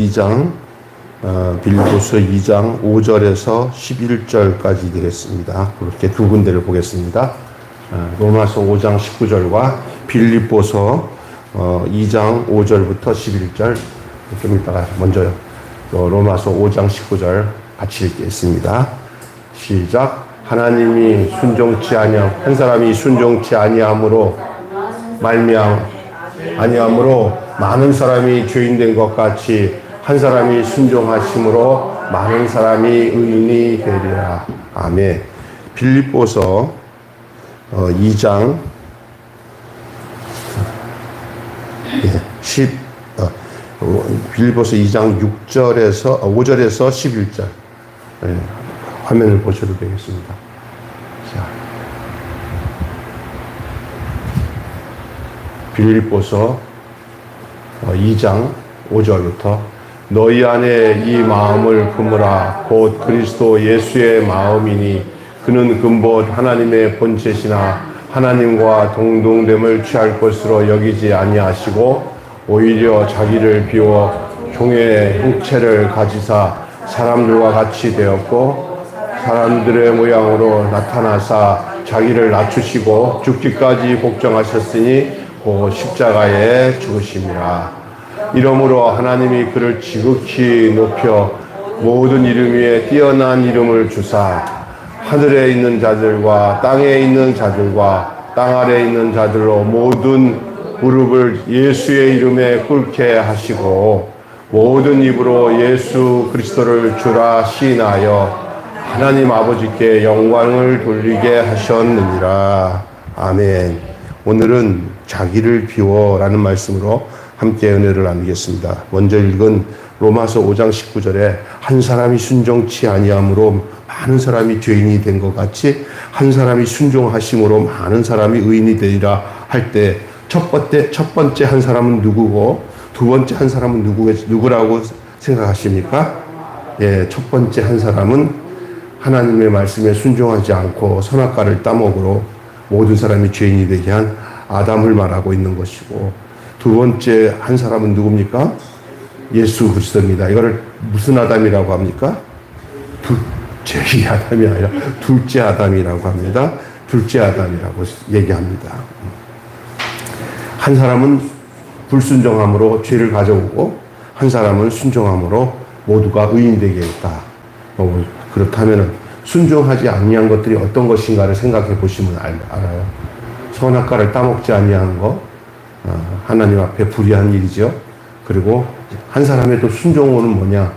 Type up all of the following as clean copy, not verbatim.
2장, 빌립보서 2장 5절에서 11절까지 되겠습니다. 그렇게 두 군데를 보겠습니다. 로마서 5장 19절과 빌립보서 2장 5절부터 11절. 좀 이따가 먼저 로마서 5장 19절 같이 읽겠습니다. 시작. 하나님이 순종치 아니함, 한 사람이 순종치 아니함으로 아니함으로 많은 사람이 죄인된 것 같이 한 사람이 순종하심으로 많은 사람이 의인이 되리라. 아멘. 빌립보서 2장 5절에서 11절. 화면을 보셔도 되겠습니다. 자, 빌립보서 2장 5절부터 너희 안에 이 마음을 품으라. 곧 그리스도 예수의 마음이니 그는 근본 하나님의 본체시나 하나님과 동등됨을 취할 것으로 여기지 아니하시고 오히려 자기를 비워 종의 형체를 가지사 사람들과 같이 되었고 사람들의 모양으로 나타나사 자기를 낮추시고 죽기까지 복종하셨으니 그 십자가에 죽으심이라. 이러므로 하나님이 그를 지극히 높여 모든 이름 위에 뛰어난 이름을 주사 하늘에 있는 자들과 땅에 있는 자들과 땅 아래에 있는 자들로 모든 무릎을 예수의 이름에 꿇게 하시고 모든 입으로 예수 그리스도를 주라 시인하여 하나님 아버지께 영광을 돌리게 하셨느니라. 아멘. 오늘은 자기를 비워라는 말씀으로 함께 은혜를 나누겠습니다. 먼저 읽은 로마서 5장 19절에 한 사람이 순종치 아니함으로 많은 사람이 죄인이 된 것 같이 한 사람이 순종하심으로 많은 사람이 의인이 되리라 할 때 첫 번째 한 사람은 누구고 두 번째 한 사람은 누구라고 생각하십니까? 예, 첫 번째 한 사람은 하나님의 말씀에 순종하지 않고 선악과를 따먹으로 모든 사람이 죄인이 되게 한 아담을 말하고 있는 것이고, 두 번째 한 사람은 누굽니까? 예수 그리스도입니다. 이거를 무슨 아담이라고 합니까? 제2 아담이 아니라 둘째 아담이라고 합니다. 둘째 아담이라고 얘기합니다. 한 사람은 불순종함으로 죄를 가져오고 한 사람은 순종함으로 모두가 의인되게 했다. 그렇다면 순종하지 아니한 것들이 어떤 것인가를 생각해 보시면 알아요. 선악과를 따먹지 아니한 거, 하나님 앞에 불의한 일이죠. 그리고 한 사람의 또 순종은 뭐냐?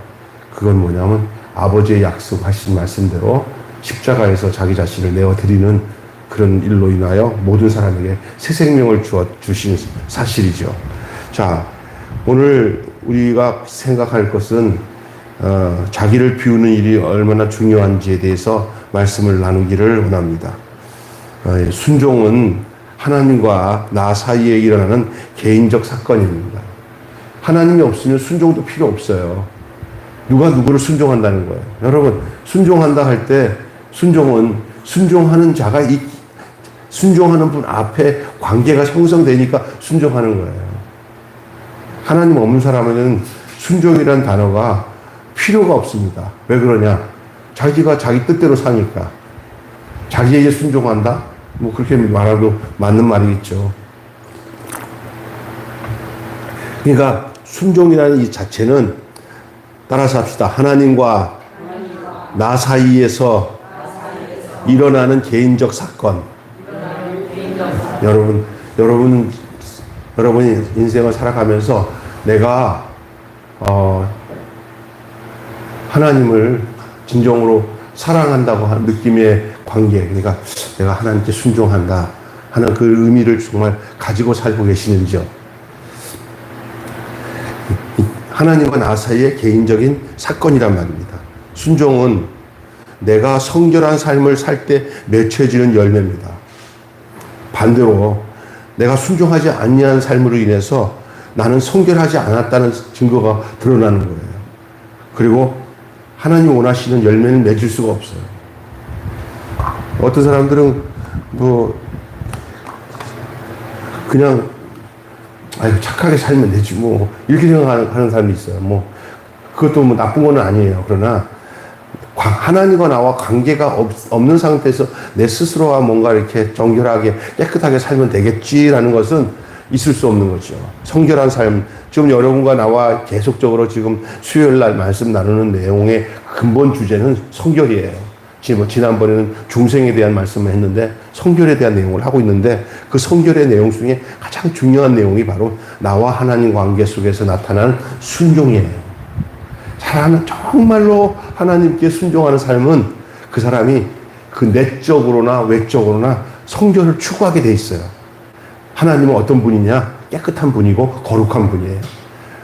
그건 뭐냐면 아버지의 약속하신 말씀대로 십자가에서 자기 자신을 내어드리는 그런 일로 인하여 모든 사람에게 새 생명을 주신 사실이죠. 자, 오늘 우리가 생각할 것은 자기를 비우는 일이 얼마나 중요한지에 대해서 말씀을 나누기를 원합니다. 순종은 하나님과 나 사이에 일어나는 개인적 사건입니다. 하나님이 없으면 순종도 필요 없어요. 누가 누구를 순종한다는 거예요. 여러분, 순종한다 할 때 순종은 순종하는 자가 순종하는 분 앞에 관계가 형성되니까 순종하는 거예요. 하나님 없는 사람에는 순종이라는 단어가 필요가 없습니다. 왜 그러냐? 자기가 자기 뜻대로 사니까. 자기에게 순종한다? 뭐 그렇게 말하도 맞는 말이겠죠. 그러니까 순종이라는 이 자체는 따라서 합시다. 하나님과 나 사이에서 일어나는 개인적 사건. 여러분이 인생을 살아가면서 내가 하나님을 진정으로 사랑한다고 하는 느낌의 관계, 그러니까 내가 하나님께 순종한다 하는 그 의미를 정말 가지고 살고 계시는지요? 하나님과 나 사이의 개인적인 사건이란 말입니다. 순종은 내가 성결한 삶을 살 때 맺혀지는 열매입니다. 반대로 내가 순종하지 아니한 삶으로 인해서 나는 성결하지 않았다는 증거가 드러나는 거예요. 그리고 하나님 원하시는 열매는 맺을 수가 없어요. 어떤 사람들은 그냥 착하게 살면 되지 이렇게 생각하는 사람이 있어요. 그것도 뭐 나쁜 건 아니에요. 그러나 하나님과 나와 관계가 없는 상태에서 내 스스로와 뭔가 이렇게 정결하게 깨끗하게 살면 되겠지라는 것은 있을 수 없는 거죠. 성결한 삶. 지금 여러분과 나와 계속적으로 지금 수요일 날 말씀 나누는 내용의 근본 주제는 성결이에요. 지난번에는 중생에 대한 말씀을 했는데 성결에 대한 내용을 하고 있는데 그 성결의 내용 중에 가장 중요한 내용이 바로 나와 하나님 관계 속에서 나타나는 순종이에요. 정말로 하나님께 순종하는 삶은 그 사람이 그 내적으로나 외적으로나 성결을 추구하게 돼 있어요. 하나님은 어떤 분이냐? 깨끗한 분이고 거룩한 분이에요.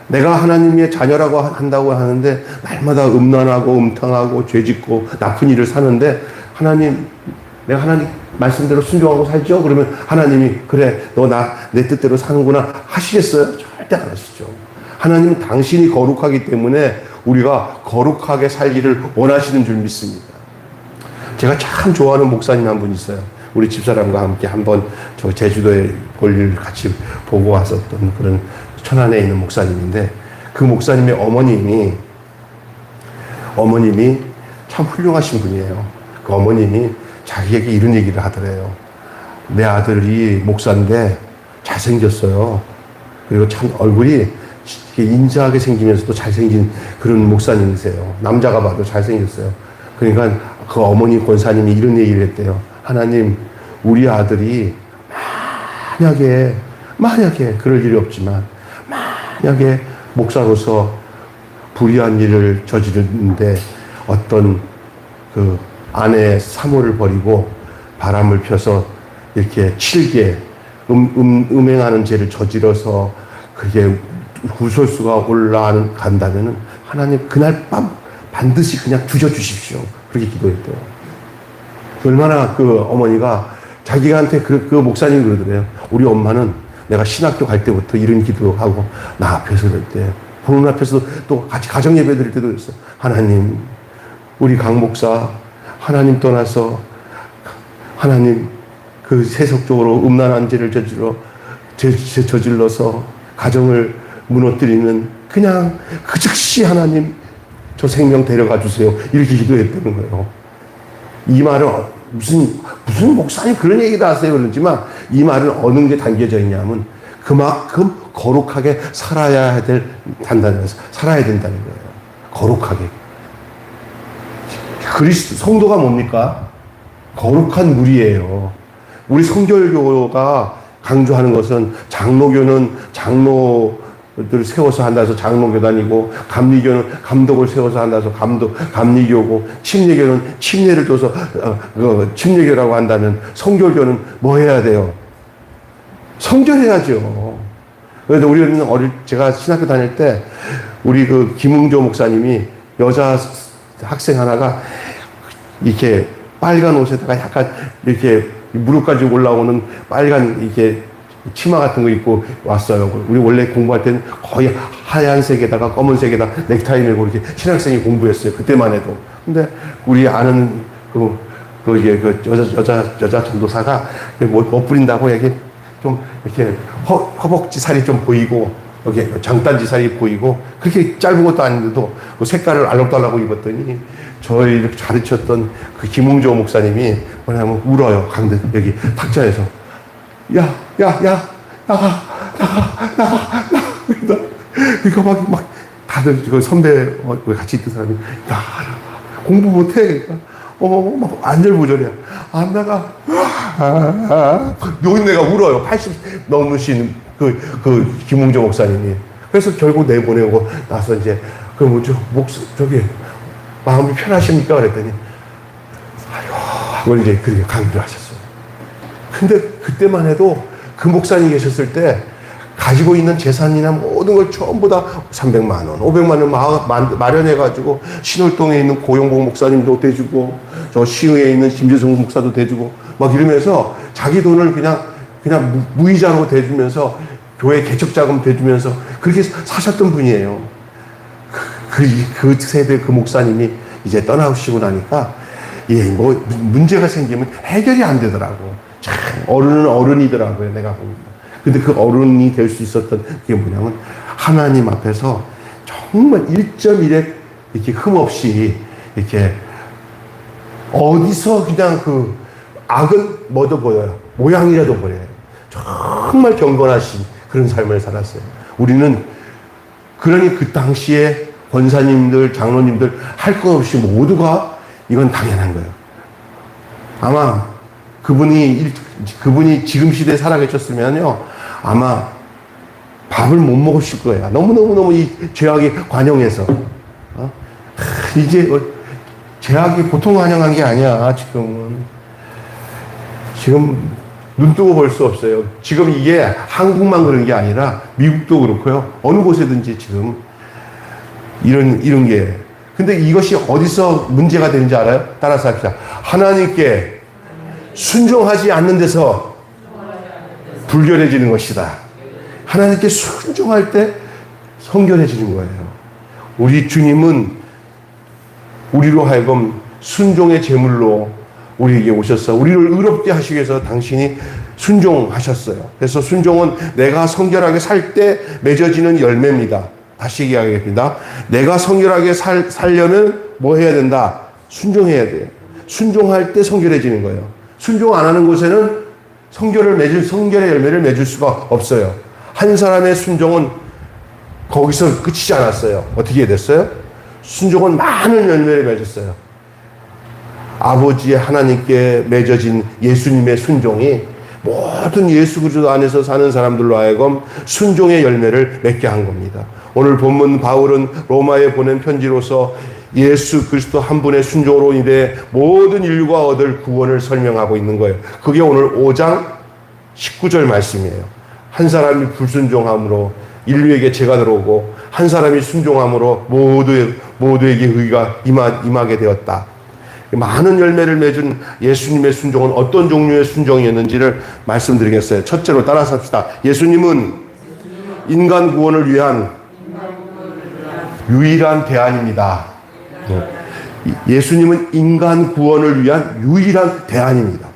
내가 하나님의 자녀라고 한다고 하는데 날마다 음란하고 음탕하고 죄짓고 나쁜 일을 사는데 내가 하나님 말씀대로 순종하고 살죠? 그러면 하나님이 그래 너 내 뜻대로 사는구나 하시겠어요? 절대 안 하시죠. 하나님은 당신이 거룩하기 때문에 우리가 거룩하게 살기를 원하시는 줄 믿습니다. 제가 참 좋아하는 목사님 한 분 있어요. 우리 집사람과 함께 한번 저 제주도에 볼일 같이 보고 왔었던 그런 천안에 있는 목사님인데 그 목사님의 어머님이 참 훌륭하신 분이에요. 그 어머님이 자기에게 이런 얘기를 하더래요. 내 아들이 목사인데 잘생겼어요. 그리고 참 얼굴이 인자하게 생기면서도 잘생긴 그런 목사님이세요. 남자가 봐도 잘생겼어요. 그러니까 그 어머니 권사님이 이런 얘기를 했대요. 하나님, 우리 아들이 만약에 그럴 일이 없지만 만약에 목사로서 불의한 일을 저지르는데 어떤 그 아내의 사모를 버리고 바람을 펴서 이렇게 칠게 음행하는 죄를 저질러서 그게 구설수가 올라간다면은 하나님 그날 밤 반드시 그냥 뒤져주십시오. 그렇게 기도했대요. 얼마나 그 어머니가 자기한테 그 목사님이 그러더래요. 우리 엄마는 내가 신학교 갈 때부터 이런 기도하고 나 앞에서 그럴 때 보는 앞에서 또 같이 가정 예배 드릴 때도 그랬어요. 하나님, 우리 강 목사 하나님 떠나서 하나님 그 세속적으로 음란한 죄를 저질러서 가정을 무너뜨리는 그냥 그 즉시 하나님 저 생명 데려가 주세요. 이렇게 기도했다는 거예요. 이 말은 무슨 목사님 그런 얘기도 하세요 그러지만 이 말은 어느 게 담겨져 있냐면 그만큼 거룩하게 살아야 된다는 거예요. 거룩하게. 성도가 뭡니까? 거룩한 무리예요. 우리 성결교가 강조하는 것은 장로교는 장로들 세워서 한다 해서 장로교단이고 감리교는 감독을 세워서 한다 해서 감리교고 침례교는 침례를 줘서 침례교라고 한다면 성결교는 뭐 해야 돼요? 성결해야죠. 그래서 우리는 제가 신학교 다닐 때 우리 그 김웅조 목사님이 여자 학생 하나가 이렇게 빨간 옷에다가 약간 이렇게 무릎까지 올라오는 빨간 이렇게 치마 같은 거 입고 왔어요. 우리 원래 공부할 때는 거의 하얀색에다가 검은색에다 넥타이 메고 이렇게 신학생이 공부했어요. 그때만 해도. 근데 우리 아는 여자 전도사가 못 부린다고 이게 좀 이렇게 허벅지 살이 좀 보이고 여기 장단지 살이 보이고 그렇게 짧은 것도 아닌데도 그 색깔을 알록달록 입었더니 저희 가르쳤던 그 김웅조 목사님이 뭐냐면 울어요. 여기 탁자에서 나가. 그러니까 막 다들 그 선배 같이 있던 사람이 공부 못해. 그러니까 막 안절부절이야. 안 나가. 노인네가 울어요. 80 넘으신 그 김웅조 목사님이. 그래서 결국 내보내고 나서 이제 저기 마음이 편하십니까? 그랬더니 그걸 이제 그렇게 강조를 하셨어요. 근데 그때만 해도 그 목사님 계셨을 때 가지고 있는 재산이나 모든 걸 전부 다 300만 원, 500만 원 마련해가지고 신월동에 있는 고용복 목사님도 대주고 저 시의에 있는 김재성 목사도 대주고 막 이러면서 자기 돈을 그냥 무이자로 대주면서 교회 개척자금 대주면서 그렇게 사셨던 분이에요. 그 세대 그 목사님이 이제 떠나시고 나니까 뭐 문제가 생기면 해결이 안 되더라고. 참 어른은 어른이더라고요. 내가 보니까. 근데 그 어른이 될 수 있었던 게 뭐냐면 하나님 앞에서 정말 1.1에 이렇게 흠없이 이렇게 어디서 그냥 그 악은 뭐도 보여요. 모양이라도 보여요. 정말 경건하신 그런 삶을 살았어요. 우리는 그러니 그 당시에 권사님들, 장로님들 할 것 없이 모두가 이건 당연한 거예요. 아마 그분이 지금 시대에 살아계셨으면요, 아마 밥을 못 먹으실 거예요. 너무너무너무 이 죄악의 관영에서. 이게 죄악이 보통 환영한 게 아니야, 지금은. 지금 눈 뜨고 볼 수 없어요. 지금 이게 한국만 그런 게 아니라 미국도 그렇고요. 어느 곳에든지 지금 이런 게. 근데 이것이 어디서 문제가 되는지 알아요? 따라서 합시다. 하나님께 순종하지 않는 데서 불결해지는 것이다. 하나님께 순종할 때 성결해지는 거예요. 우리 주님은 우리로 하여금 순종의 제물로 우리에게 오셔서 우리를 의롭게 하시기 위해서 당신이 순종하셨어요. 그래서 순종은 내가 성결하게 살 때 맺어지는 열매입니다. 다시 얘기하겠습니다. 내가 성결하게 살려면 뭐 해야 된다? 순종해야 돼요. 순종할 때 성결해지는 거예요. 순종 안 하는 곳에는 성결의 열매를 맺을 수가 없어요. 한 사람의 순종은 거기서 끝이지 않았어요. 어떻게 됐어요? 순종은 많은 열매를 맺었어요. 아버지의 하나님께 맺어진 예수님의 순종이 모든 예수 그리스도 안에서 사는 사람들로 하여금 순종의 열매를 맺게 한 겁니다. 오늘 본문 바울은 로마에 보낸 편지로서 예수 그리스도 한 분의 순종으로 인해 모든 인류가 얻을 구원을 설명하고 있는 거예요. 그게 오늘 5장 19절 말씀이에요. 한 사람이 불순종함으로 인류에게 죄가 들어오고 한 사람이 순종함으로 모두에게 의가 임하게 되었다. 많은 열매를 맺은 예수님의 순종은 어떤 종류의 순종이었는지를 말씀드리겠어요. 첫째로 따라서 합시다. 예수님은 인간 구원을 위한 유일한 대안입니다. 예수님은 인간 구원을 위한 유일한 대안입니다.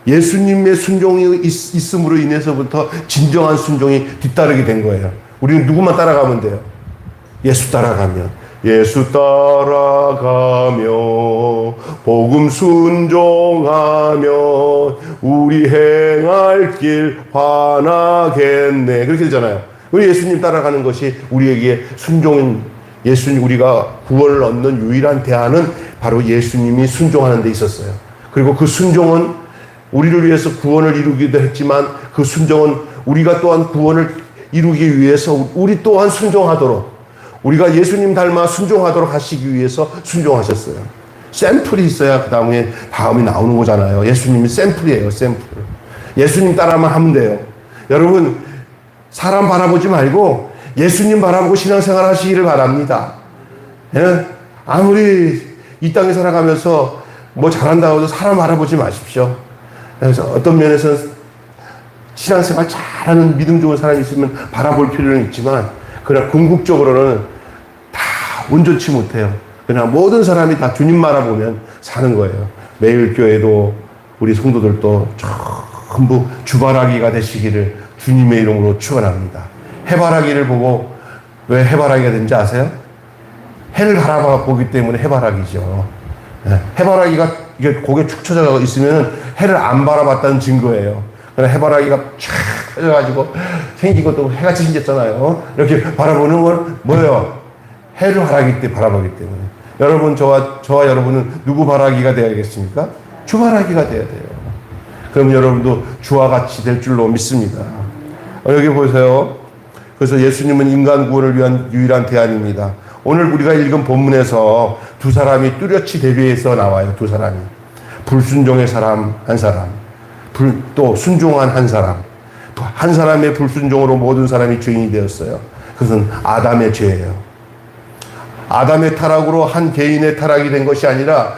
예수님의 순종이 있음으로 인해서부터 진정한 순종이 뒤따르게 된 거예요. 우리는 누구만 따라가면 돼요? 예수 따라가면. 예수 따라가며 복음 순종하며 우리 행할 길 환하겠네. 그렇게 되잖아요. 우리 예수님 따라가는 것이 우리에게 순종인 예수님, 우리가 구원을 얻는 유일한 대안은 바로 예수님이 순종하는 데 있었어요. 그리고 그 순종은 우리를 위해서 구원을 이루기도 했지만 그 순종은 우리가 또한 구원을 이루기 위해서 우리 또한 순종하도록, 우리가 예수님 닮아 순종하도록 하시기 위해서 순종하셨어요. 샘플이 있어야 다음이 나오는 거잖아요. 예수님이 샘플이에요, 샘플. 예수님 따라만 하면 돼요. 여러분, 사람 바라보지 말고 예수님 바라보고 신앙생활 하시기를 바랍니다. 예? 아무리 이 땅에 살아가면서 뭐 잘한다고 해도 사람 바라보지 마십시오. 그래서 어떤 면에서는 신앙생활 잘하는 믿음 좋은 사람이 있으면 바라볼 필요는 있지만, 그러나 궁극적으로는 다 온전치 못해요. 그냥 모든 사람이 다 주님 바라보면 사는 거예요. 매일 교회도 우리 성도들도 전부 주바라기가 되시기를 주님의 이름으로 축원합니다. 해바라기를 보고 왜 해바라기가 된지 아세요? 해를 바라보기 때문에 해바라기죠. 해바라기가 이게 고개 축 처져 있으면 해를 안 바라봤다는 증거예요. 그러나 해바라기가 쫙 펴져가지고 생긴 것도 해같이 생겼잖아요. 이렇게 바라보는 건 뭐예요? 해를 바라보기 때문에. 여러분, 저와 여러분은 누구 바라기가 되어야겠습니까? 주 바라기가 돼야 돼요. 그럼 여러분도 주와 같이 될 줄로 믿습니다. 여기 보세요. 그래서 예수님은 인간 구원을 위한 유일한 대안입니다. 오늘 우리가 읽은 본문에서 두 사람이 뚜렷이 대비해서 나와요. 두 사람이. 불순종의 사람 한 사람, 또 순종한 한 사람. 한 사람의 불순종으로 모든 사람이 죄인이 되었어요. 그것은 아담의 죄예요. 아담의 타락으로 한 개인의 타락이 된 것이 아니라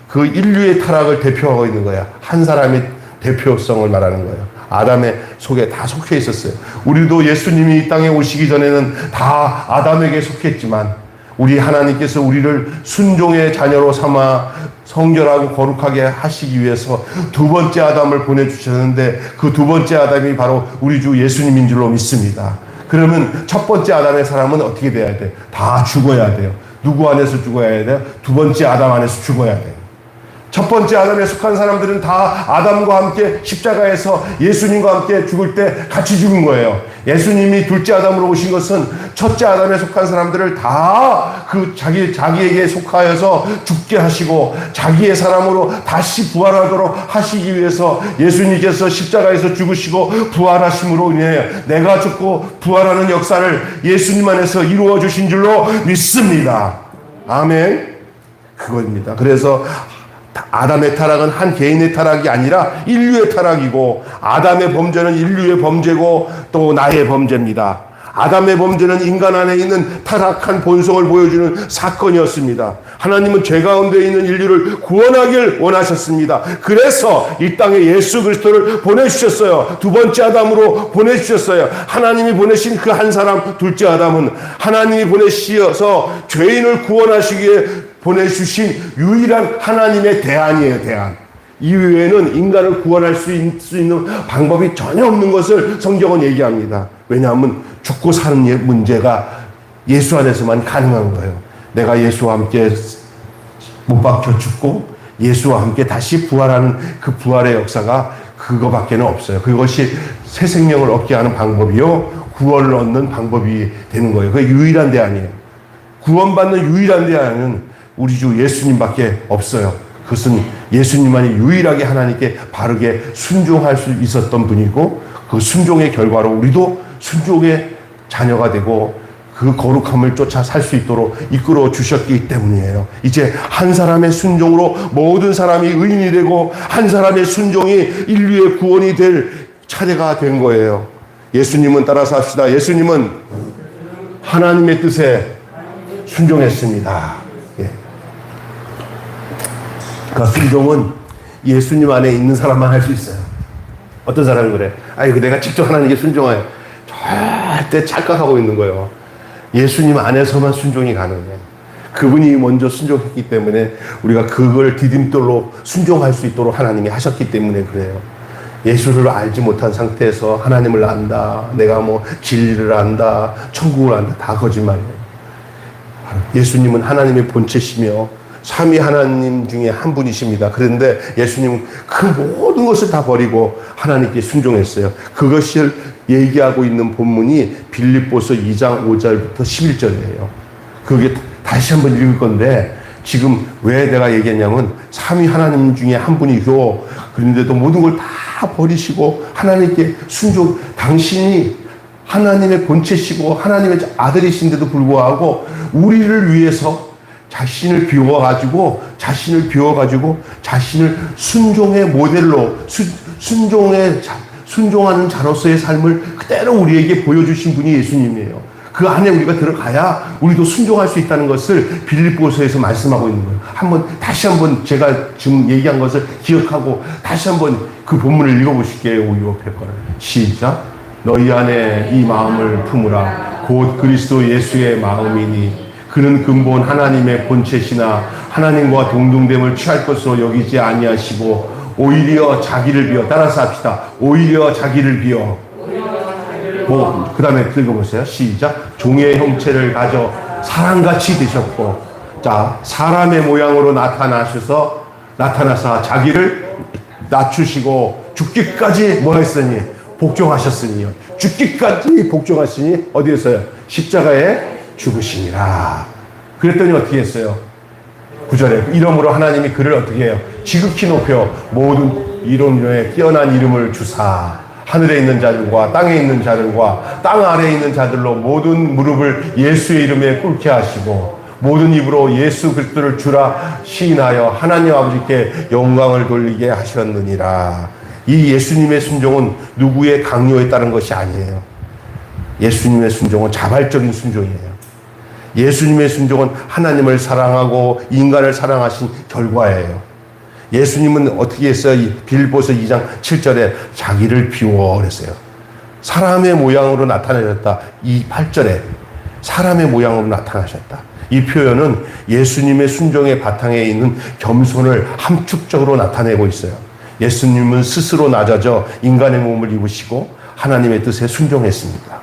그 인류의 타락을 대표하고 있는 거야. 한 사람의 대표성을 말하는 거예요. 아담의 속에 다 속해 있었어요. 우리도 예수님이 이 땅에 오시기 전에는 다 아담에게 속했지만, 우리 하나님께서 우리를 순종의 자녀로 삼아 성결하고 거룩하게 하시기 위해서 두 번째 아담을 보내주셨는데, 그 두 번째 아담이 바로 우리 주 예수님인 줄로 믿습니다. 그러면 첫 번째 아담의 사람은 어떻게 돼야 돼? 다 죽어야 돼요. 누구 안에서 죽어야 돼요? 두 번째 아담 안에서 죽어야 돼요. 첫 번째 아담에 속한 사람들은 다 아담과 함께 십자가에서 예수님과 함께 죽을 때 같이 죽은 거예요. 예수님이 둘째 아담으로 오신 것은 첫째 아담에 속한 사람들을 다 그 자기에게 속하여서 죽게 하시고 자기의 사람으로 다시 부활하도록 하시기 위해서 예수님께서 십자가에서 죽으시고 부활하심으로 인해 내가 죽고 부활하는 역사를 예수님 안에서 이루어 주신 줄로 믿습니다. 아멘. 그겁니다. 그래서 아담의 타락은 한 개인의 타락이 아니라 인류의 타락이고, 아담의 범죄는 인류의 범죄고 또 나의 범죄입니다. 아담의 범죄는 인간 안에 있는 타락한 본성을 보여주는 사건이었습니다. 하나님은 죄 가운데 있는 인류를 구원하길 원하셨습니다. 그래서 이 땅에 예수 그리스도를 보내주셨어요. 두 번째 아담으로 보내주셨어요. 하나님이 보내신 그 한 사람, 둘째 아담은 하나님이 보내시어서 죄인을 구원하시기에 보내주신 유일한 하나님의 대안이에요. 대안. 이외에는 인간을 구원할 수 있는 방법이 전혀 없는 것을 성경은 얘기합니다. 왜냐하면 죽고 사는 문제가 예수 안에서만 가능한 거예요. 내가 예수와 함께 못 박혀 죽고 예수와 함께 다시 부활하는 그 부활의 역사가 그거밖에는 없어요. 그것이 새 생명을 얻게 하는 방법이요, 구원을 얻는 방법이 되는 거예요. 그게 유일한 대안이에요. 구원받는 유일한 대안은 우리 주 예수님밖에 없어요. 그것은 예수님만이 유일하게 하나님께 바르게 순종할 수 있었던 분이고, 그 순종의 결과로 우리도 순종의 자녀가 되고 그 거룩함을 쫓아 살 수 있도록 이끌어 주셨기 때문이에요. 이제 한 사람의 순종으로 모든 사람이 의인이 되고 한 사람의 순종이 인류의 구원이 될 차례가 된 거예요. 예수님은 따라서 합시다. 예수님은 하나님의 뜻에 순종했습니다. 예. 그 순종은 예수님 안에 있는 사람만 할 수 있어요. 어떤 사람이 그래? 아이고, 내가 직접 하나님께 순종해요. 절대 착각하고 있는 거예요. 예수님 안에서만 순종이 가능해요. 그분이 먼저 순종했기 때문에 우리가 그걸 디딤돌로 순종할 수 있도록 하나님이 하셨기 때문에 그래요. 예수를 알지 못한 상태에서 하나님을 안다, 내가 뭐 진리를 안다, 천국을 안다, 다 거짓말이에요. 예수님은 하나님의 본체시며 삼위 하나님 중에 한 분이십니다. 그런데 예수님은 그 모든 것을 다 버리고 하나님께 순종했어요. 그것을 얘기하고 있는 본문이 빌립보서 2장 5절부터 11절이에요. 그게 다시 한번 읽을 건데, 지금 왜 내가 얘기했냐면 삼위 하나님 중에 한 분이고, 그런데도 모든 걸 다 버리시고 하나님께 순종, 당신이 하나님의 본체시고 하나님의 아들이신데도 불구하고 우리를 위해서 자신을 비워가지고 자신을 순종의 모델로, 순종하는 자로서의 삶을 그대로 우리에게 보여주신 분이 예수님이에요. 그 안에 우리가 들어가야 우리도 순종할 수 있다는 것을 빌립보서에서 말씀하고 있는 거예요. 다시 한번 제가 지금 얘기한 것을 기억하고 다시 한번 그 본문을 읽어보실게요. 우리 옆에 거를. 시작. 너희 안에 이 마음을 품으라. 곧 그리스도 예수의 마음이니 그는 근본 하나님의 본체시나 하나님과 동등됨을 취할 것으로 여기지 아니하시고 오히려 자기를 비워, 따라서 합시다. 오히려 자기를 비워. 그 다음에 읽어보세요. 시작. 종의 형체를 가져 사람같이 되셨고, 자, 사람의 모양으로 나타나서 자기를 낮추시고 죽기까지 뭐 했으니? 복종하셨으니요. 죽기까지 복종하시니 어디에서요? 십자가에 죽으시니라. 그랬더니 어떻게 했어요? 9절에 이러므로 하나님이 그를 어떻게 해요? 지극히 높여 모든 이름에 뛰어난 이름을 주사 하늘에 있는 자들과 땅에 있는 자들과 땅 아래에 있는 자들로 모든 무릎을 예수의 이름에 꿇게 하시고 모든 입으로 예수 그리스도를 주라 시인하여 하나님 아버지께 영광을 돌리게 하셨느니라. 이 예수님의 순종은 누구의 강요에 따른 것이 아니에요. 예수님의 순종은 자발적인 순종이에요. 예수님의 순종은 하나님을 사랑하고 인간을 사랑하신 결과예요. 예수님은 어떻게 했어요? 빌립보서 2장 7절에 자기를 비워 그랬어요. 사람의 모양으로 나타나셨다. 이 8절에 사람의 모양으로 나타나셨다. 이 표현은 예수님의 순종의 바탕에 있는 겸손을 함축적으로 나타내고 있어요. 예수님은 스스로 낮아져 인간의 몸을 입으시고 하나님의 뜻에 순종했습니다.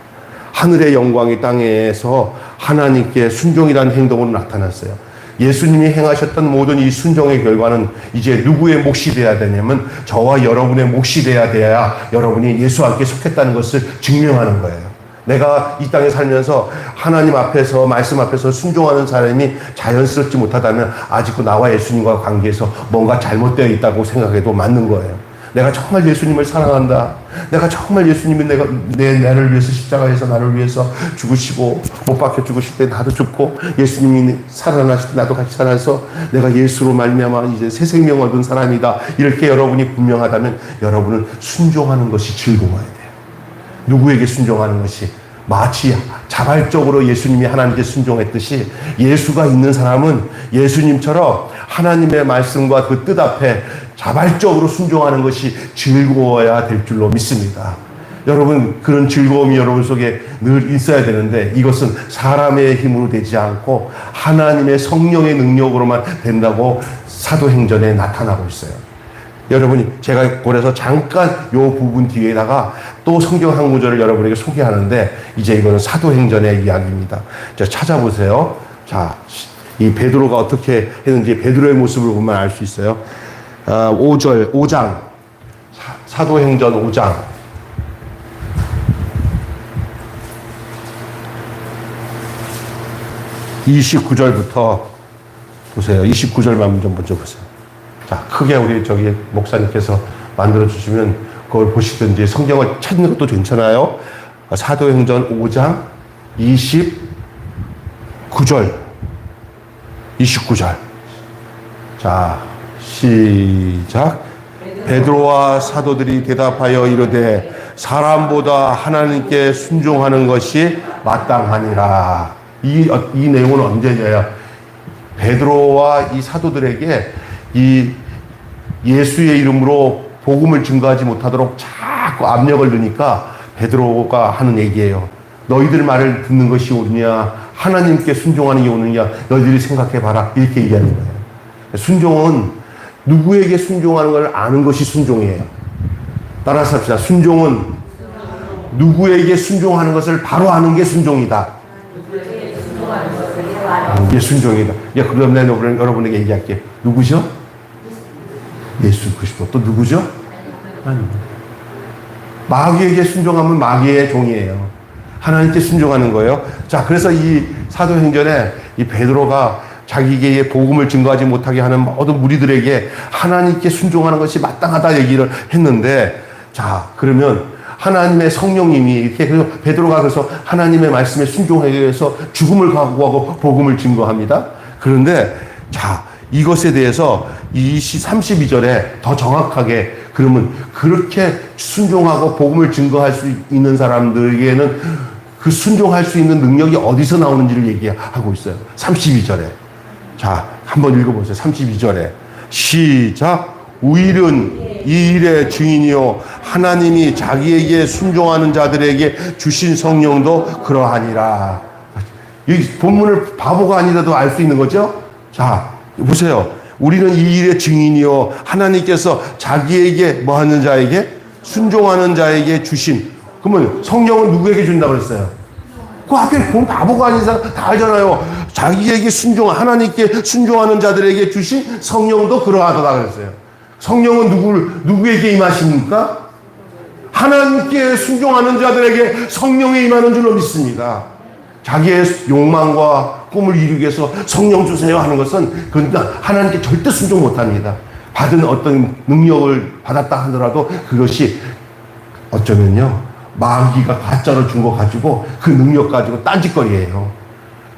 하늘의 영광이 땅에서 하나님께 순종이라는 행동으로 나타났어요. 예수님이 행하셨던 모든 이 순종의 결과는 이제 누구의 몫이 돼야 되냐면 저와 여러분의 몫이 돼야 여러분이 예수와 함께 속했다는 것을 증명하는 거예요. 내가 이 땅에 살면서 하나님 앞에서 말씀 앞에서 순종하는 사람이 자연스럽지 못하다면 아직도 나와 예수님과 관계에서 뭔가 잘못되어 있다고 생각해도 맞는 거예요. 내가 정말 예수님을 사랑한다. 내가 정말 예수님이 나를 위해서 십자가에서 나를 위해서 죽으시고 못 박혀 죽으실 때 나도 죽고 예수님이 살아나실 때 나도 같이 살아서 내가 예수로 말미암아 이제 새 생명 얻은 사람이다. 이렇게 여러분이 분명하다면 여러분은 순종하는 것이 즐거워야 돼요. 누구에게 순종하는 것이 마치 자발적으로 예수님이 하나님께 순종했듯이 예수가 있는 사람은 예수님처럼 하나님의 말씀과 그 뜻 앞에 자발적으로 순종하는 것이 즐거워야 될 줄로 믿습니다. 여러분, 그런 즐거움이 여러분 속에 늘 있어야 되는데 이것은 사람의 힘으로 되지 않고 하나님의 성령의 능력으로만 된다고 사도행전에 나타나고 있어요. 여러분이 제가 그래서 잠깐 요 부분 뒤에다가 또 성경 한 구절을 여러분에게 소개하는데 이제 이거는 사도행전의 이야기입니다. 자, 찾아보세요. 자, 이 베드로가 어떻게 했는지 베드로의 모습을 보면 알 수 있어요. 5장 사도행전 5장 29절부터 보세요. 29절만 좀 먼저 보세요. 자, 크게 우리 목사님께서 만들어주시면 그걸 보시든지 성경을 찾는 것도 괜찮아요. 사도행전 5장 29절. 자, 시작. 베드로와 사도들이 대답하여 이르되 사람보다 하나님께 순종하는 것이 마땅하니라. 이 내용은 언제냐요? 베드로와 이 사도들에게 이 예수의 이름으로 복음을 증거하지 못하도록 자꾸 압력을 넣으니까 베드로가 하는 얘기예요. 너희들 말을 듣는 것이 옳으냐 하나님께 순종하는 게 옳으냐 너희들이 생각해봐라 이렇게 얘기하는 거예요. 순종은 누구에게 순종하는 걸 아는 것이 순종이에요. 따라서 합시다. 순종은 누구에게 순종하는 것을 바로 아는 게 순종이다. 이게 순종이다. 그럼 내가 여러분에게 얘기할게. 누구죠? 예수 그리스도. 또 누구죠? 하나님. 마귀에게 순종하면 마귀의 종이에요. 하나님께 순종하는 거예요. 자, 그래서 이 사도행전에 이 베드로가 자기에게 복음을 증거하지 못하게 하는 모든 무리들에게 하나님께 순종하는 것이 마땅하다 얘기를 했는데, 자, 그러면 하나님의 성령님이 이렇게 그래서 베드로가 그래서 하나님의 말씀에 순종하기 위해서 죽음을 각오하고 복음을 증거합니다. 그런데 자, 이것에 대해서 32절에 더 정확하게 그러면 그렇게 순종하고 복음을 증거할 수 있는 사람들에게는 그 순종할 수 있는 능력이 어디서 나오는지를 얘기하고 있어요. 32절에. 자, 한번 읽어보세요. 32절에. 시작. 우일은 이 일의 증인이요 하나님이 자기에게 순종하는 자들에게 주신 성령도 그러하니라. 이 본문을 바보가 아니라도 알 수 있는 거죠? 자, 보세요. 우리는 이 일의 증인이요 하나님께서 자기에게 뭐 하는 자에게 순종하는 자에게 주신. 그러면 성령은 누구에게 준다고 그랬어요? 그 앞에 본 바보가 아닌 사람 다 알잖아요. 자기에게 하나님께 순종하는 자들에게 주신 성령도 그러하다 그랬어요. 성령은 누구에게 임하십니까? 하나님께 순종하는 자들에게 성령이 임하는 줄로 믿습니다. 자기의 욕망과 꿈을 이루기 위해서 성령 주세요 하는 것은 그러니까 하나님께 절대 순종 못합니다. 받은 어떤 능력을 받았다 하더라도 그것이 어쩌면요 마귀가 가짜로 준 거 가지고 그 능력 가지고 딴짓거리예요.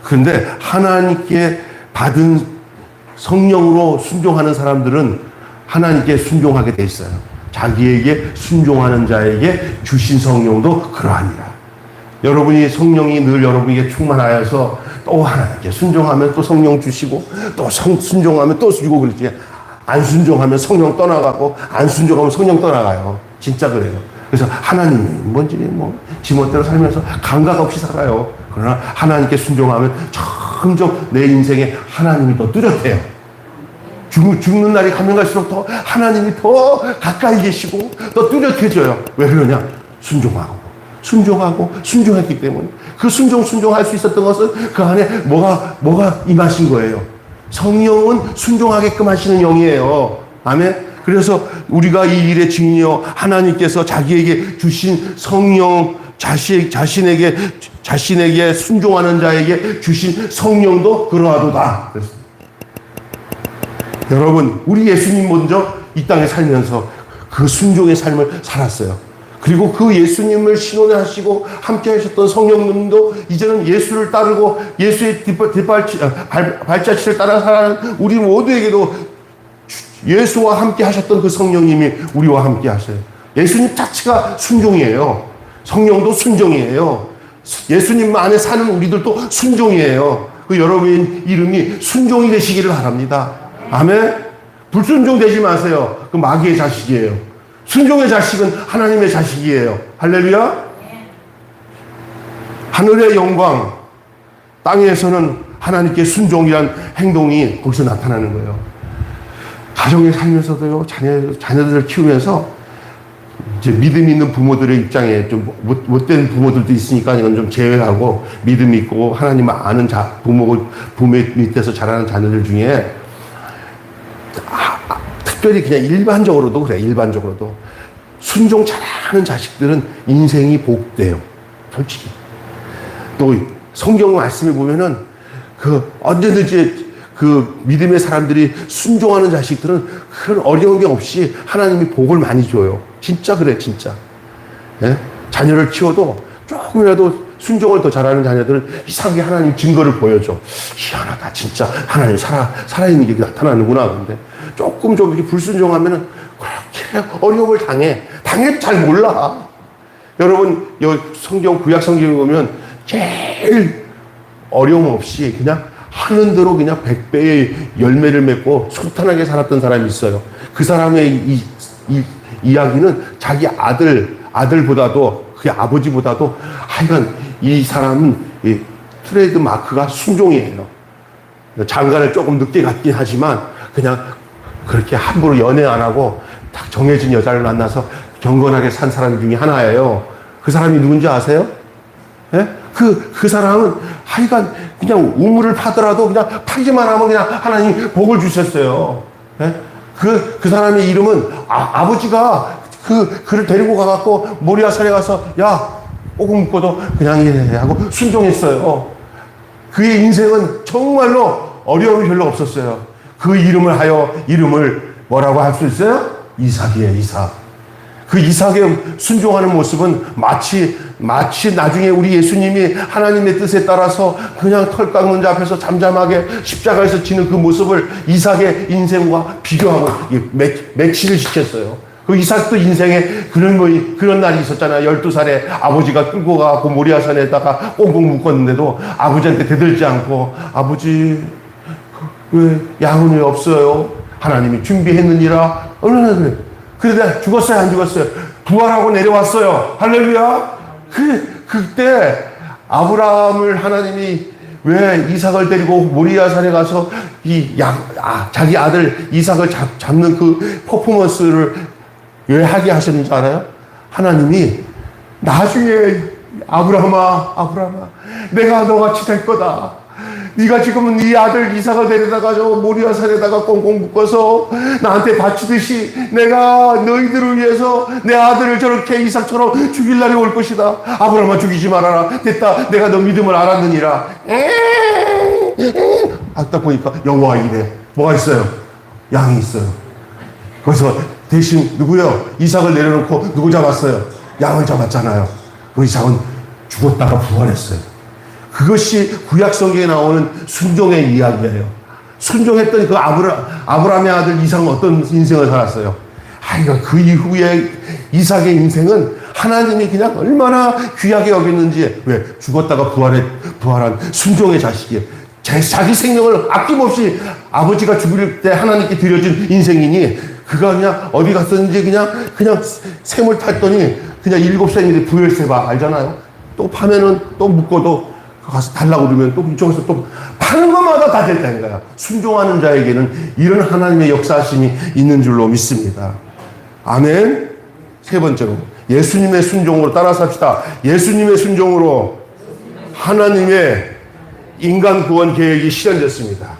그런데 하나님께 받은 성령으로 순종하는 사람들은 하나님께 순종하게 돼 있어요. 자기에게 순종하는 자에게 주신 성령도 그러하니라. 여러분이 성령이 늘 여러분에게 충만하여서 또 하나님께 순종하면 또 성령 주시고 또 순종하면 또 주고 그러지. 안 순종하면 성령 떠나가고 안 순종하면 성령 떠나가요. 진짜 그래요. 그래서 하나님이 뭔지 지멋대로 살면서 감각 없이 살아요. 그러나 하나님께 순종하면 점점 내 인생에 하나님이 더 뚜렷해요. 죽는 날이 가면 갈수록 더 하나님이 더 가까이 계시고 더 뚜렷해져요. 왜 그러냐? 순종하고 순종하고 순종했기 때문에 그 순종할 수 있었던 것은 그 안에 뭐가 임하신 거예요. 성령은 순종하게끔 하시는 영이에요. 아멘. 그래서 우리가 이 일의 증인이요 하나님께서 자기에게 주신 성령 자신에게 순종하는 자에게 주신 성령도 그러하도다. 그랬습니다. 여러분, 우리 예수님 먼저 이 땅에 살면서 그 순종의 삶을 살았어요. 그리고 그 예수님을 신원하시고 함께 하셨던 성령님도 이제는 예수를 따르고 예수의 발자취를 따라 살아가는 우리 모두에게도 예수와 함께 하셨던 그 성령님이 우리와 함께 하셔요. 예수님 자체가 순종이에요. 성령도 순종이에요. 예수님 안에 사는 우리들도 순종이에요. 그 여러분의 이름이 순종이 되시기를 바랍니다. 아멘. 불순종 되지 마세요. 그 마귀의 자식이에요. 순종의 자식은 하나님의 자식이에요. 할렐루야. 하늘의 영광, 땅에서는 하나님께 순종이란 행동이 거기서 나타나는 거예요. 가정에 살면서도요, 자녀들을 키우면서 이제 믿음 있는 부모들의 입장에 좀 못된 부모들도 있으니까 이건 좀 제외하고 믿음 있고 하나님 아는 부모 밑에서 자라는 자녀들 중에 특별히 그냥 일반적으로도 그래. 일반적으로도 순종 잘하는 자식들은 인생이 복돼요. 솔직히. 또 성경 말씀을 보면은 그 언제든지 그 믿음의 사람들이 순종하는 자식들은 그런 어려운 게 없이 하나님이 복을 많이 줘요. 진짜 그래, 진짜. 예? 자녀를 키워도 조금이라도 순종을 더 잘하는 자녀들은 이상하게 하나님 증거를 보여줘. 희한하다, 진짜. 하나님 살아있는 게 나타나는구나. 근데 조금 좀 이렇게 불순종하면은 그렇게 어려움을 당해 잘 몰라. 여러분, 성경, 구약 성경에 보면 제일 어려움 없이 그냥 하는 대로 그냥 100배의 열매를 맺고 순탄하게 살았던 사람이 있어요. 그 사람의 이야기는 자기 아들보다도 그 아버지보다도 하여간 이 사람은 트레이드 마크가 순종이에요. 장가를 조금 늦게 갔긴 하지만 그냥 그렇게 함부로 연애 안 하고 딱 정해진 여자를 만나서 경건하게 산 사람 중에 하나예요. 그 사람이 누군지 아세요? 예? 그 사람은 하여간 그냥 우물을 파더라도 그냥 파기만 하면 그냥 하나님 복을 주셨어요. 예? 그 사람의 이름은 아버지가 그를 데리고 가갖고 모리아산에 가서 야, 오금 묶어도 그냥 이래 하고 순종했어요. 그의 인생은 정말로 어려움이 별로 없었어요. 그 이름을 하여 이름을 뭐라고 할 수 있어요? 이삭이에요, 이삭. 그 이삭의 순종하는 모습은 마치 나중에 우리 예수님이 하나님의 뜻에 따라서 그냥 털 깎는 자 앞에서 잠잠하게 십자가에서 지는 그 모습을 이삭의 인생과 비교하고 매치를 시켰어요. 그 이삭도 인생에 그런 날이 있었잖아요. 12살에 아버지가 끌고 가고 모리아산에다가 꽁꽁 묶었는데도 아버지한테 대들지 않고 아버지 왜 양은 왜 없어요? 하나님이 준비했느니라. 얼마나 그래. 그런데 죽었어요, 안 죽었어요? 부활하고 내려왔어요. 할렐루야. 그때 아브라함을 하나님이 왜 이삭을 데리고 모리아산에 가서 자기 아들 이삭을 잡는 그 퍼포먼스를 왜 하게 하셨는지 알아요? 하나님이 나중에 아브라함아 내가 너같이 될 거다. 네가 지금은 네 아들 이삭을 데려다가 저 모리아산에다가 꽁꽁 묶어서 나한테 바치듯이 내가 너희들을 위해서 내 아들을 저렇게 이삭처럼 죽일 날이 올 것이다. 아브라함아 죽이지 말아라. 됐다. 내가 너 믿음을 알았느니라. 딱 보니까 여호와 이래. 뭐가 있어요? 양이 있어요. 그래서 대신 누구요? 이삭을 내려놓고 누구 잡았어요? 양을 잡았잖아요. 그 이삭은 죽었다가 부활했어요. 그것이 구약 성경에 나오는 순종의 이야기예요. 순종했던 그 아브라함의 아들 이삭은 어떤 인생을 살았어요? 그 이후에 이삭의 인생은 하나님이 그냥 얼마나 귀하게 여겼는지. 왜? 죽었다가 부활한 순종의 자식이에요. 자기 생명을 아낌없이 아버지가 죽을 때 하나님께 드려준 인생이니 그가 그냥 어디 갔었는지 그냥 샘을 탔더니 그냥 7살인데 부엘세바 알잖아요. 또 파면은 또 묶어도 가서 달라고 그러면 또 이쪽에서 또 파는 것마다 다 됐다는 거야. 순종하는 자에게는 이런 하나님의 역사하심이 있는 줄로 믿습니다. 아멘. 세 번째로 예수님의 순종으로 따라 삽시다. 예수님의 순종으로 하나님의 인간 구원 계획이 실현됐습니다.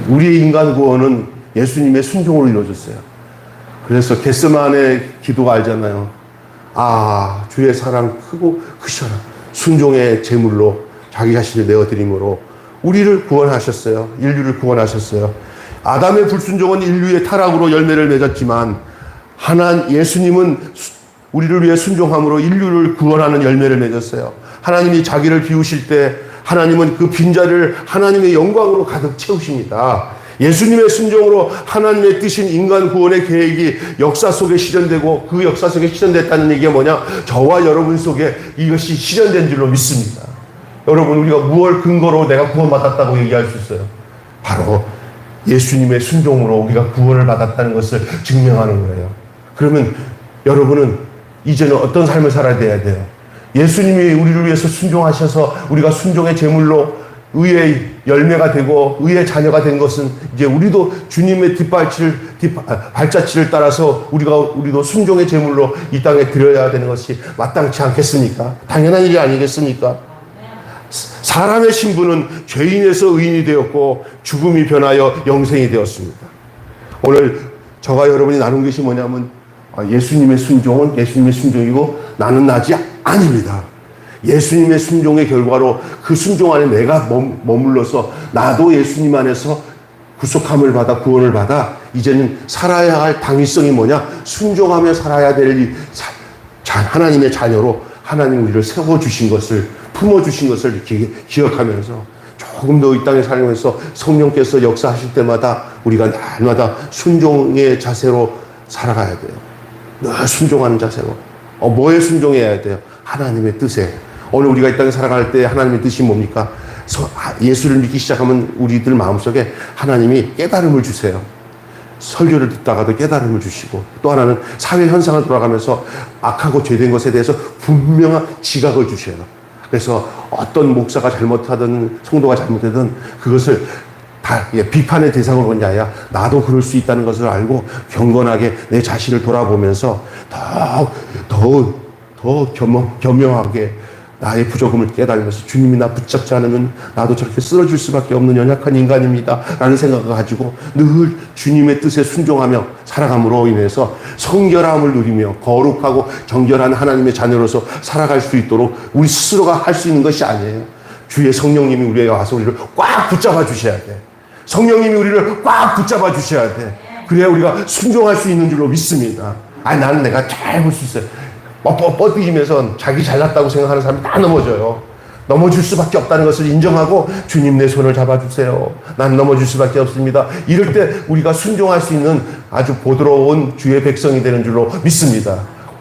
우리의 인간 구원은 예수님의 순종으로 이루어졌어요. 그래서 겟세마네 기도가 알잖아요. 아, 주의 사랑 크고 크셔라. 순종의 제물로 자기 자신을 내어드림으로 우리를 구원하셨어요. 인류를 구원하셨어요. 아담의 불순종은 인류의 타락으로 열매를 맺었지만 예수님은 우리를 위해 순종함으로 인류를 구원하는 열매를 맺었어요. 하나님이 자기를 비우실 때 하나님은 그 빈자리를 하나님의 영광으로 가득 채우십니다. 예수님의 순종으로 하나님의 뜻인 인간 구원의 계획이 역사 속에 실현되고 그 역사 속에 실현됐다는 얘기가 뭐냐? 저와 여러분 속에 이것이 실현된 줄로 믿습니다. 여러분, 우리가 무엇을 근거로 내가 구원받았다고 얘기할 수 있어요? 바로 예수님의 순종으로 우리가 구원을 받았다는 것을 증명하는 거예요. 그러면 여러분은 이제는 어떤 삶을 살아야 돼요? 예수님이 우리를 위해서 순종하셔서 우리가 순종의 제물로 의의 열매가 되고 의의 자녀가 된 것은 이제 우리도 주님의 발자취를 따라서 우리도 순종의 제물로 이 땅에 드려야 되는 것이 마땅치 않겠습니까? 당연한 일이 아니겠습니까? 사람의 신분은 죄인에서 의인이 되었고 죽음이 변하여 영생이 되었습니다. 오늘 저와 여러분이 나눈 것이 뭐냐면 예수님의 순종은 예수님의 순종이고 나는 나지 아닙니다. 예수님의 순종의 결과로 그 순종 안에 내가 머물러서 나도 예수님 안에서 구속함을 받아 구원을 받아 이제는 살아야 할 당위성이 뭐냐? 순종하며 살아야 될 하나님의 자녀로 하나님 우리를 세워주신 것을 품어주신 것을 이렇게 기억하면서 조금 더 이 땅에 살면서 성령께서 역사하실 때마다 우리가 날마다 순종의 자세로 살아가야 돼요. 늘 순종하는 자세로. 뭐에 순종해야 돼요? 하나님의 뜻에. 오늘 우리가 이 땅에 살아갈 때 하나님의 뜻이 뭡니까? 예수를 믿기 시작하면 우리들 마음속에 하나님이 깨달음을 주세요. 설교를 듣다가도 깨달음을 주시고 또 하나는 사회 현상을 돌아가면서 악하고 죄된 것에 대해서 분명한 지각을 주셔요. 그래서 어떤 목사가 잘못하든 성도가 잘못하든 그것을 다 비판의 대상으로 본 게 아니라 나도 그럴 수 있다는 것을 알고 경건하게 내 자신을 돌아보면서 더 겸허하게 나의 부족함을 깨달으면서 주님이 나 붙잡지 않으면 나도 저렇게 쓰러질 수밖에 없는 연약한 인간입니다 라는 생각을 가지고 늘 주님의 뜻에 순종하며 살아감으로 인해서 성결함을 누리며 거룩하고 정결한 하나님의 자녀로서 살아갈 수 있도록 우리 스스로가 할 수 있는 것이 아니에요. 주의 성령님이 우리에게 와서 우리를 꽉 붙잡아 주셔야 돼. 성령님이 우리를 꽉 붙잡아 주셔야 돼. 그래야 우리가 순종할 수 있는 줄로 믿습니다. 나는 내가 잘 볼 수 있어요. 뻗으면서 자기 잘났다고 생각하는 사람이 다 넘어져요. 넘어질 수밖에 없다는 것을 인정하고 주님 내 손을 잡아주세요. 난 넘어질 수밖에 없습니다. 이럴 때 우리가 순종할 수 있는 아주 보드러운 주의 백성이 되는 줄로 믿습니다.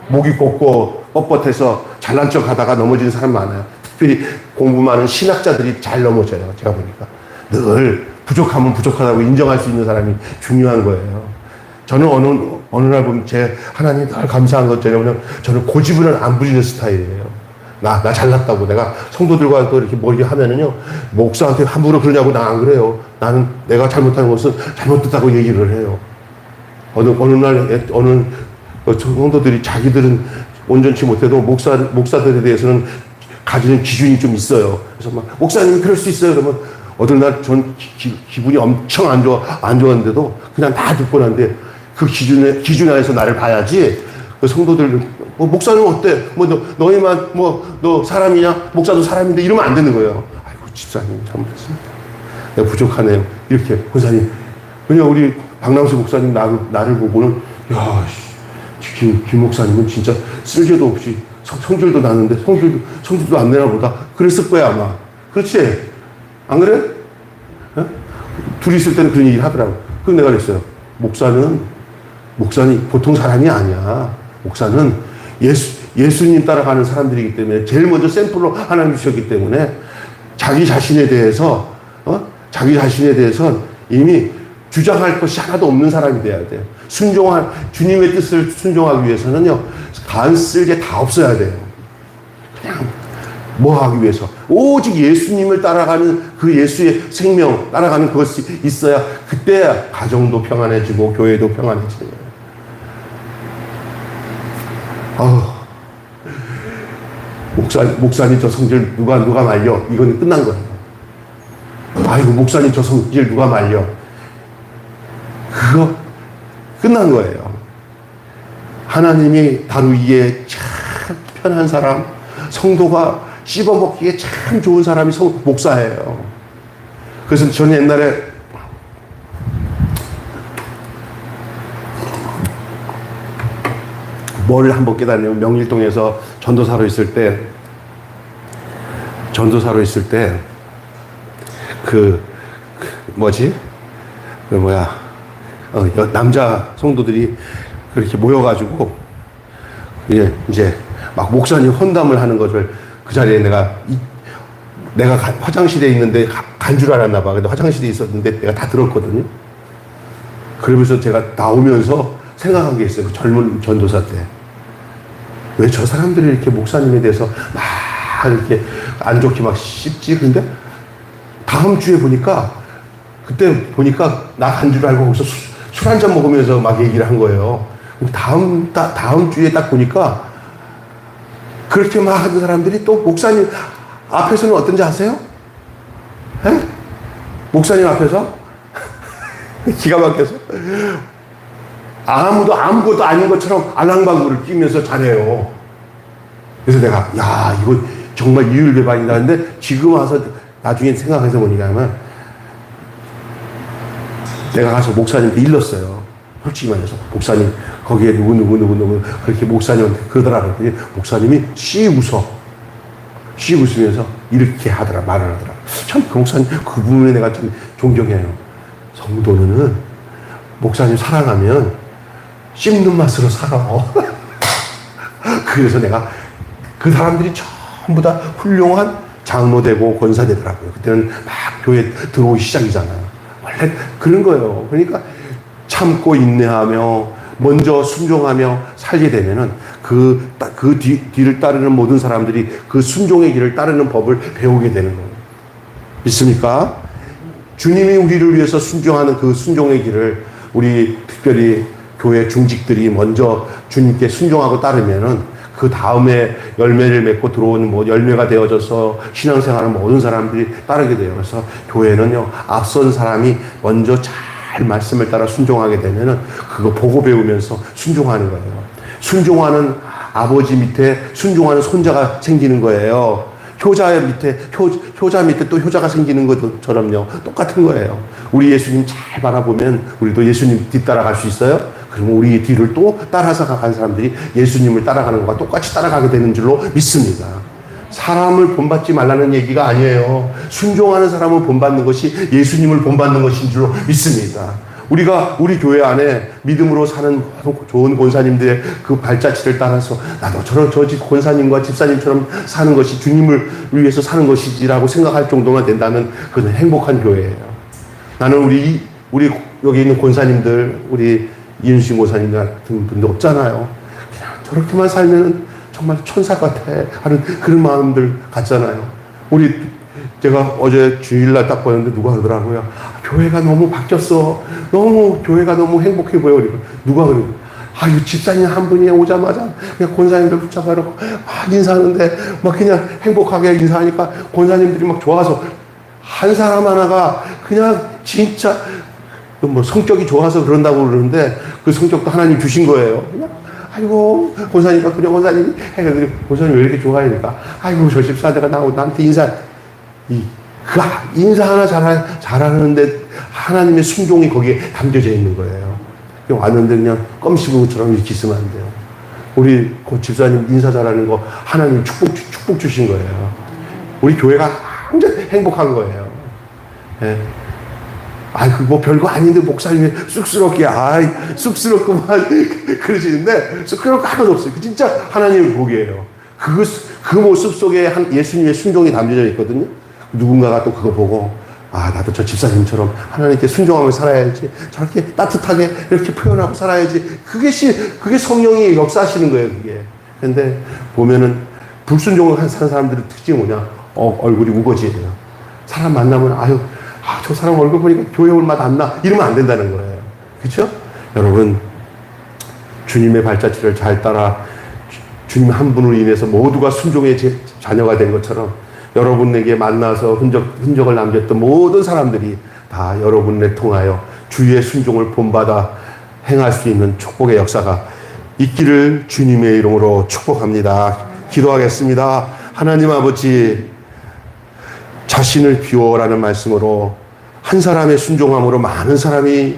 목이 곱고 뻣뻣해서 잘난 척 하다가 넘어지는 사람 많아요. 특별히 공부 많은 신학자들이 잘 넘어져요. 제가 보니까. 늘 부족하면 부족하다고 인정할 수 있는 사람이 중요한 거예요. 저는 어느 날 보면 하나님 늘 감사한 것 뭐냐면 저는 고집을 안 부리는 스타일이에요. 나 잘났다고 내가 성도들과 또 이렇게 머리 하면은요, 목사한테 함부로 그러냐고 나 안 그래요. 나는 내가 잘못한 것은 잘못됐다고 얘기를 해요. 어느 날 성도들이 자기들은 온전치 못해도 목사들에 대해서는 가지는 기준이 좀 있어요. 그래서 막 목사님이 그럴 수 있어요. 그러면 어느 날 전 기분이 엄청 안 좋았는데도 그냥 다 듣고 났는데 그 기준 안에서 나를 봐야지. 그 성도들, 목사는 어때? 너희만, 너 사람이냐? 목사도 사람인데 이러면 안 되는 거예요. 아이고, 집사님, 잘못했습니다. 내가 부족하네요. 이렇게, 권사님. 그냥 우리 박남수 목사님 나를 보고는, 야, 김 목사님은 진짜 쓸개도 없이 성질도 나는데 성질도 안 내나 보다. 그랬을 거야, 아마. 그렇지? 안 그래? 어? 둘이 있을 때는 그런 얘기를 하더라고. 그럼 내가 그랬어요. 목사는 보통 사람이 아니야. 목사는 예수님 따라가는 사람들이기 때문에 제일 먼저 샘플로 하나님 주셨기 때문에 자기 자신에 대해서 이미 주장할 것이 하나도 없는 사람이 돼야 돼요. 주님의 뜻을 순종하기 위해서는요, 간 쓸게 다 없어야 돼요. 그냥 뭐 하기 위해서? 오직 예수님을 따라가는 그 예수의 생명, 따라가는 그것이 있어야 그때야 가정도 평안해지고 교회도 평안해지는 거예요. 목사님 저 성질 누가 말려? 이건 끝난 거예요. 아이고, 목사님 저 성질 누가 말려? 그거 끝난 거예요. 하나님이 다루기에 참 편한 사람, 성도가 씹어먹기에 참 좋은 사람이 목사예요. 그래서 저는 옛날에 뭘 한번 깨달으면 명일동에서 전도사로 있을 때 남자 성도들이 그렇게 모여가지고 이제 막 목사님 헌담을 하는 것을 그 자리에 내가 화장실에 있는데 간 줄 알았나 봐. 근데 화장실에 있었는데 내가 다 들었거든요. 그러면서 제가 나오면서 생각한 게 있어요. 그 젊은 전도사 때. 왜 저 사람들이 이렇게 목사님에 대해서 막 이렇게 안 좋게 막 씹지? 근데 다음 주에 그때 보니까 나 간 줄 알고 거기서 술 한잔 먹으면서 막 얘기를 한 거예요. 다음 주에 딱 보니까 그렇게 막 하는 사람들이 또 목사님 앞에서는 어떤지 아세요? 에? 목사님 앞에서? 기가 막혀서. 아무것도 아닌 것처럼 알랑방구를 끼면서 잘해요. 그래서 내가, 이거 정말 이율배반이다. 근데 지금 와서 나중에 생각해서 보니까 내가 가서 목사님한테 일렀어요. 솔직히 말해서. 목사님, 거기에 누구 그렇게 목사님한테 그러더라고요. 목사님이 씩 웃으면서 이렇게 말을 하더라. 참, 그 목사님, 그 부분에 내가 참 존경해요. 성도는 목사님 사랑하면 씹는 맛으로 살아. 그래서 내가 그 사람들이 전부 다 훌륭한 장로되고 권사되더라고요. 그때는 막 교회 들어오기 시작이잖아요. 원래 그런 거예요. 그러니까 참고 인내하며 먼저 순종하며 살게 되면은 그 뒤를 따르는 모든 사람들이 그 순종의 길을 따르는 법을 배우게 되는 거예요. 믿습니까? 주님이 우리를 위해서 순종하는 그 순종의 길을 우리 특별히 교회 중직들이 먼저 주님께 순종하고 따르면은 그 다음에 열매를 맺고 들어오는 열매가 되어져서 신앙생활을 모든 사람들이 따르게 돼요. 그래서 교회는요, 앞선 사람이 먼저 잘 말씀을 따라 순종하게 되면은 그거 보고 배우면서 순종하는 거예요. 순종하는 아버지 밑에 순종하는 손자가 생기는 거예요. 효자 밑에 또 효자가 생기는 것처럼요. 똑같은 거예요. 우리 예수님 잘 바라보면 우리도 예수님 뒤따라갈 수 있어요? 그러면 우리 뒤를 또 따라서 간 사람들이 예수님을 따라가는 것과 똑같이 따라가게 되는 줄로 믿습니다. 사람을 본받지 말라는 얘기가 아니에요. 순종하는 사람을 본받는 것이 예수님을 본받는 것인 줄로 믿습니다. 우리 교회 안에 믿음으로 사는 좋은 권사님들의 그 발자취를 따라서 나도 저 권사님과 집사님처럼 사는 것이 주님을 위해서 사는 것이지라고 생각할 정도만 된다면 그건 행복한 교회예요. 나는 우리 여기 있는 권사님들, 우리 이윤신 권사님 같은 분도 없잖아요. 그냥 저렇게만 살면 정말 천사 같아 하는 그런 마음들 같잖아요. 제가 어제 주일날 딱 보는데 누가 그러더라고요. 교회가 너무 바뀌었어. 교회가 너무 행복해 보여. 누가 그래요? 이 집사님 한 분이 오자마자 그냥 권사님들 붙잡아놓고 막 인사하는데 막 그냥 행복하게 인사하니까 권사님들이 막 좋아서 한 사람 하나가 그냥 진짜 성격이 좋아서 그런다고 그러는데 그 성격도 하나님 주신 거예요. 그냥 아이고 권사님과 그냥 권사님이 권사님 왜 이렇게 좋아하니까 아이고 저 집사대가 나한테 인사 하나 잘하는데 하나님의 순종이 거기에 담겨져 있는 거예요. 왔는데 그냥 껌 씹은 것처럼 이렇게 있으면 안 돼요. 우리 그 집사님 인사 잘하는 거 하나님 축복 주신 거예요. 우리 교회가 완전 행복한 거예요. 예. 별거 아닌데 목사님이 쑥스럽게, 쑥스럽구만 그러시는데 쑥스러울 거 하나도 없어요. 진짜 하나님의 복이에요. 그 모습 속에 예수님의 순종이 담겨져 있거든요. 누군가가 또 그거 보고 나도 저 집사님처럼 하나님께 순종하며 살아야지. 저렇게 따뜻하게 이렇게 표현하고 살아야지. 그게 성령이 역사하시는 거예요, 그게. 근데 보면은 불순종을 하는 사람들의 특징이 뭐냐? 얼굴이 우거지예요. 사람 만나면 저 사람 얼굴 보니까 교회 올 맛 안 나. 이러면 안 된다는 거예요. 그렇죠? 여러분, 주님의 발자취를 잘 따라 주님 한 분으로 인해서 모두가 순종의 자녀가 된 것처럼 여러분에게 만나서 흔적을 남겼던 모든 사람들이 다 여러분을 통하여 주의 순종을 본받아 행할 수 있는 축복의 역사가 있기를 주님의 이름으로 축복합니다. 기도하겠습니다. 하나님 아버지, 자신을 비워라는 말씀으로 한 사람의 순종함으로 많은 사람이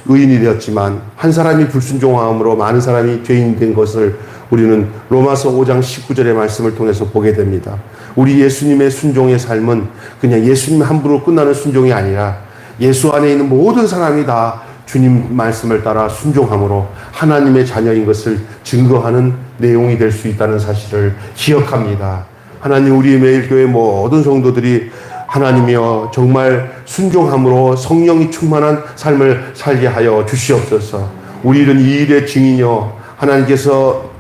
의인이 되었지만 한 사람이 불순종함으로 많은 사람이 죄인이 된 것을 우리는 로마서 5장 19절의 말씀을 통해서 보게 됩니다. 우리 예수님의 순종의 삶은 그냥 예수님 한 분으로 끝나는 순종이 아니라 예수 안에 있는 모든 사람이 다 주님 말씀을 따라 순종함으로 하나님의 자녀인 것을 증거하는 내용이 될 수 있다는 사실을 기억합니다. 하나님, 우리 매일교회 모든 성도들이 하나님이여 정말 순종함으로 성령이 충만한 삶을 살게 하여 주시옵소서. 우리는 이 일의 증인이여 하나님께서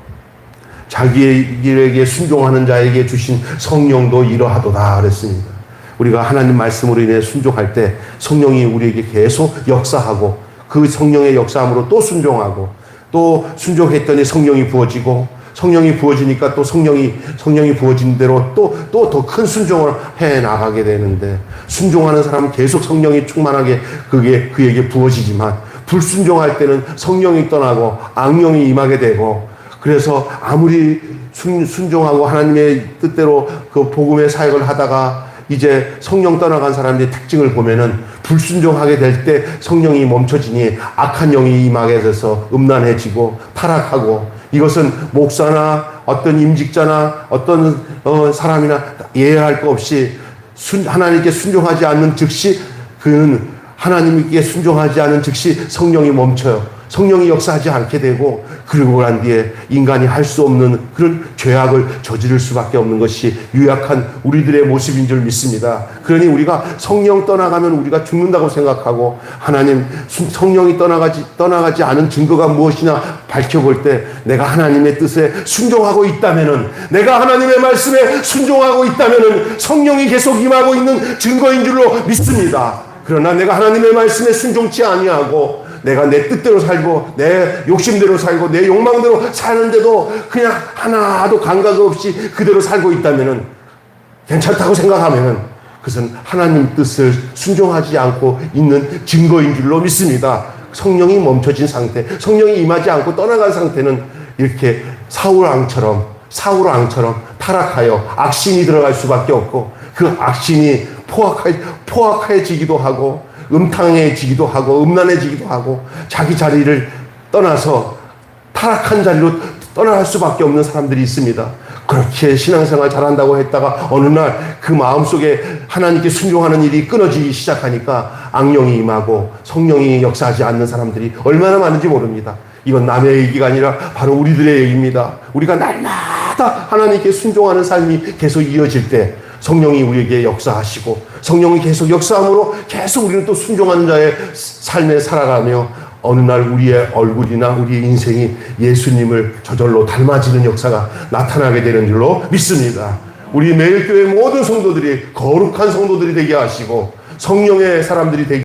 자기에게 순종하는 자에게 주신 성령도 이러하도다 그랬습니다. 우리가 하나님 말씀으로 인해 순종할 때 성령이 우리에게 계속 역사하고 그 성령의 역사함으로 또 순종하고 또 순종했더니 성령이 부어지고 성령이 부어지니까 또 성령이 부어진 대로 또 더 큰 순종을 해 나가게 되는데, 순종하는 사람은 계속 성령이 충만하게 그에게 부어지지만 불순종할 때는 성령이 떠나고 악령이 임하게 되고, 그래서 아무리 순종하고 하나님의 뜻대로 그 복음의 사역을 하다가 이제 성령 떠나간 사람들의 특징을 보면은 불순종하게 될 때 성령이 멈춰지니 악한 영이 임하게 돼서 음란해지고 타락하고, 이것은 목사나 어떤 임직자나 어떤 사람이나 예외할 거 없이 하나님께 순종하지 않는 즉시 그는 하나님께 순종하지 않은 즉시 성령이 멈춰요. 성령이 역사하지 않게 되고, 그리고 난 뒤에 인간이 할 수 없는 그런 죄악을 저지를 수밖에 없는 것이 유약한 우리들의 모습인 줄 믿습니다. 그러니 우리가 성령 떠나가면 우리가 죽는다고 생각하고, 하나님 성령이 떠나가지 않은 증거가 무엇이냐 밝혀볼 때 내가 하나님의 뜻에 순종하고 있다면은, 내가 하나님의 말씀에 순종하고 있다면은 성령이 계속 임하고 있는 증거인 줄로 믿습니다. 그러나 내가 하나님의 말씀에 순종치 아니하고 내가 내 뜻대로 살고 내 욕심대로 살고 내 욕망대로 사는데도 그냥 하나도 감각 없이 그대로 살고 있다면은, 괜찮다고 생각하면은 그것은 하나님 뜻을 순종하지 않고 있는 증거인 줄로 믿습니다. 성령이 멈춰진 상태, 성령이 임하지 않고 떠나간 상태는 이렇게 사울왕처럼 타락하여 악신이 들어갈 수밖에 없고, 그 악신이 포악해지기도 하고 음탕해지기도 하고 음란해지기도 하고 자기 자리를 떠나서 타락한 자리로 떠날 수밖에 없는 사람들이 있습니다. 그렇게 신앙생활 잘한다고 했다가 어느 날 그 마음속에 하나님께 순종하는 일이 끊어지기 시작하니까 악령이 임하고 성령이 역사하지 않는 사람들이 얼마나 많은지 모릅니다. 이건 남의 얘기가 아니라 바로 우리들의 얘기입니다. 우리가 날마다 하나님께 순종하는 삶이 계속 이어질 때 성령이 우리에게 역사하시고, 성령이 계속 역사함으로 계속 우리는 또 순종하는 자의 삶에 살아가며 어느 날 우리의 얼굴이나 우리의 인생이 예수님을 저절로 닮아지는 역사가 나타나게 되는 줄로 믿습니다. 우리 매일교회 모든 성도들이 거룩한 성도들이 되게 하시고 성령의 사람들이 되게